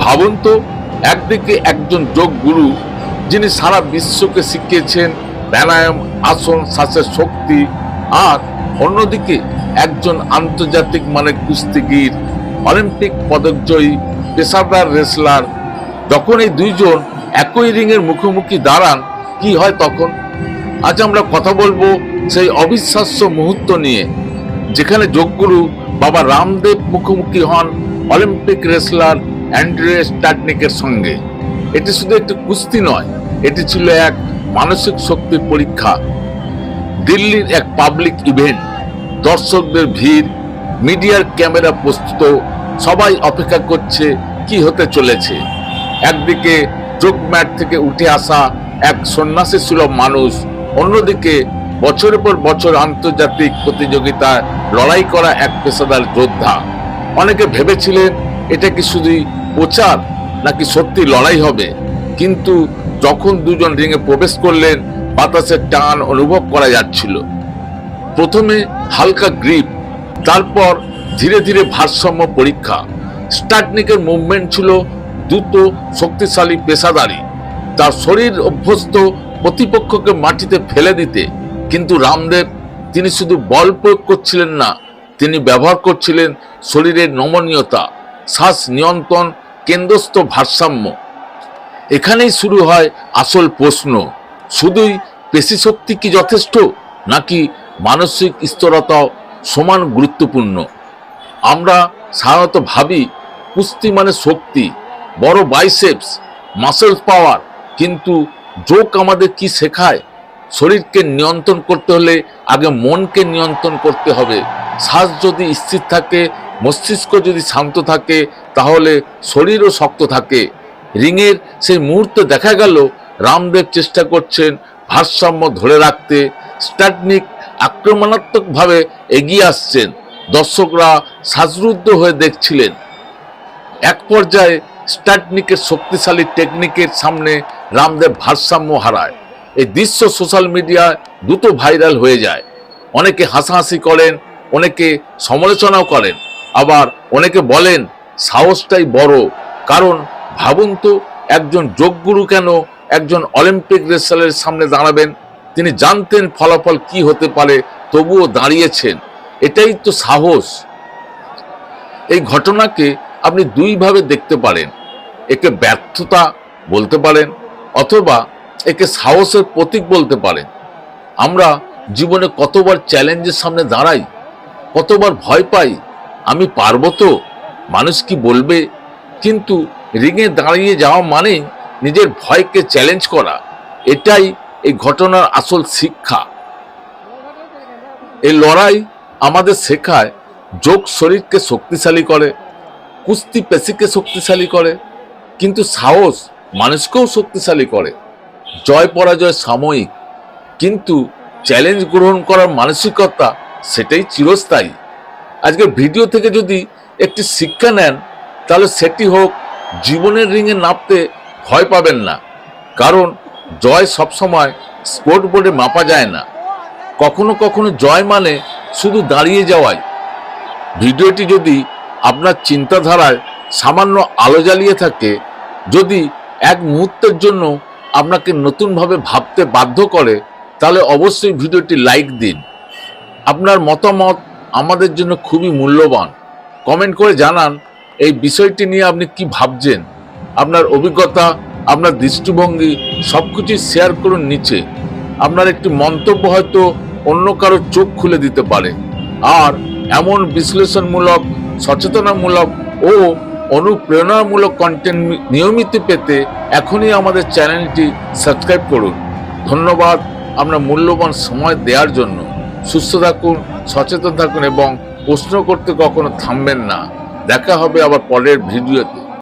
ভাবুন তো, একদিকে একজন যোগ গুরু যিনি সারা বিশ্বকে শিখিয়েছেন প্রাণায়াম, আসন, শ্বাসের শক্তি, আর অন্যদিকে একজন আন্তর্জাতিক মানের কুস্তিগির, অলিম্পিক পদকজয়ী পেশাদার রেসলার। যখন এই দুইজন একই রিংয়ের মুখোমুখি দাঁড়ান, কি হয় তখন? আজ আমরা কথা বলবো সেই অবিশ্বাস্য মুহূর্ত নিয়ে, যেখানে যোগগুরু বাবা রামদেব মুখোমুখি হন অলিম্পিক রেসলার অ্যান্ড্রে স্ট্যাটনিকের সঙ্গে। এটি শুধু একটি কুস্তি নয়, এটি ছিল এক মানসিক শক্তির পরীক্ষা। দিল্লির এক পাবলিক ইভেন্ট, দর্শকদের ভিড়, মিডিয়ার ক্যামেরা প্রস্তুত, সবাই অপেক্ষা করছে কি হতে চলেছে। একদিকে যোগ ম্যাট থেকে উঠে আসা এক সন্ন্যাসী সুলভ মানুষ, অন্যদিকে বছরের পর বছর আন্তর্জাতিক প্রতিযোগিতায় লড়াই করা এক পেশাদার যোদ্ধা। অনেকে ভেবেছিলেন এটা কি শুধুই প্রচার নাকি সত্যি লড়াই হবে, কিন্তু যখন দুজন রিংয়ে প্রবেশ করলেন, বাতাসের টান অনুভব করা যাচ্ছিল। প্রথমে হালকা গ্রিপ, তারপর ধীরে ধীরে ভারসাম্য পরীক্ষা। স্ট্যাটনিকের মুভমেন্ট ছিল দ্রুত, শক্তিশালী, পেশাদারি। তার শরীর অভ্যস্ত প্রতিপক্ষকে মাটিতে ফেলে দিতে, কিন্তু রামদেব, তিনি শুধু বল প্রয়োগ করছিলেন না, তিনি ব্যবহার করছিলেন শরীরের নমনীয়তা, শ্বাস নিয়ন্ত্রণ, কেন্দ্রস্থ ভারসাম্য। এখানেই শুরু হয় আসল প্রশ্ন, শুধুই পেশিশক্তি কি যথেষ্ট, নাকি মানসিক স্থিরতাও সমান গুরুত্বপূর্ণ? আমরা সাধারণত ভাবি কুস্তি মানে শক্তি, বড় বাইসেপস, মাসেল পাওয়ার, কিন্তু যোগ আমাদের কি শেখায়? শরীরকে নিয়ন্ত্রণ করতে হলে আগে মনকে নিয়ন্ত্রণ করতে হবে। শ্বাস যদি স্থির থাকে, মস্তিষ্ক যদি শান্ত থাকে, তাহলে শরীরও শক্ত থাকে। রিংয়ের সেই মুহূর্তে দেখা গেল রামদেব চেষ্টা করছেন ভারসাম্য ধরে রাখতে, স্ট্যাটনিক আক্রমণাত্মকভাবে এগিয়ে আসছেন, দর্শকরা শ্বাসরুদ্ধ হয়ে দেখছিলেন। এক পর্যায়ে স্ট্যাটনিকের শক্তিশালী টেকনিকের সামনে রামদেব ভারসাম্য হারায়। এই দৃশ্য সোশ্যাল মিডিয়ায় দ্রুত ভাইরাল হয়ে যায়। অনেকে হাসাহাসি করেন, অনেকে সমালোচনাও করেন, আবার অনেকে বলেন সাহসটাই বড়। কারণ ভাবুন তো, একজন যোগগুরু কেন একজন অলিম্পিক রেসলারের সামনে দাঁড়াবেন? তিনি জানতেন ফলাফল কি হতে পারে, তবুও দাঁড়িয়েছেন। এটাই তো সাহস। এই ঘটনাকে আপনি দুইভাবে দেখতে পারেন। একে ব্যর্থতা বলতে পারেন, অথবা একে সাহসের প্রতীক বলতে পারেন। আমরা জীবনে কতবার চ্যালেঞ্জের সামনে দাঁড়াই, কতবার ভয় পাই, আমি পারবো তো, মানুষ কি বলবে? কিন্তু রিংয়ে দাঁড়িয়ে যাওয়া মানেই নিজের ভয়কে চ্যালেঞ্জ করা। এটাই এই ঘটনার আসল শিক্ষা। এই লড়াই আমাদের শেখায় যোগ শরীরকে শক্তিশালী করে, কুস্তি পেশিকে শক্তিশালী করে, কিন্তু সাহস মানুষকেও শক্তিশালী করে। জয় পরাজয় সাময়িক, কিন্তু চ্যালেঞ্জ গ্রহণ করার মানসিকতা, সেটাই চিরস্থায়ী। আজকের ভিডিও থেকে যদি একটি শিক্ষা নেন, তাহলে সেটি হোক জীবনের রিংয়ে নামতে ভয় পাবেন না। কারণ জয় সবসময় স্কোর বোর্ডে মাপা যায় না। কখনো কখনো জয় মানে শুধু দাঁড়িয়ে যাওয়াই। ভিডিওটি যদি আপনার চিন্তাধারায় সামান্য আলো জ্বালিয়ে থাকে, যদি এক মুহূর্তের জন্য আপনাকে নতুনভাবে ভাবতে বাধ্য করে, তাহলে অবশ্যই ভিডিওটি লাইক দিন। আপনার মতামত আমাদের জন্য খুবই মূল্যবান। কমেন্ট করে জানান এই বিষয়টি নিয়ে আপনি কি ভাবছেন। আপনার অভিজ্ঞতা, আপনার দৃষ্টিভঙ্গি সবকিছু শেয়ার করুন নিচে। আপনার একটি মন্তব্য হয়তো অন্য কারো চোখ খুলে দিতে পারে। আর এমন বিশ্লেষণমূলক, সচেতনামূলক ও অনুপ্রেরণামূলক কন্টেন্ট নিয়মিত পেতে এখনই আমাদের চ্যানেলটি সাবস্ক্রাইব করুন। ধন্যবাদ আপনার মূল্যবান সময় দেওয়ার জন্য। সুস্থ থাকুন, সচেতন থাকুন এবং প্রশ্ন করতে কখনো থামবেন না। দেখা হবে আবার পরের ভিডিওতে।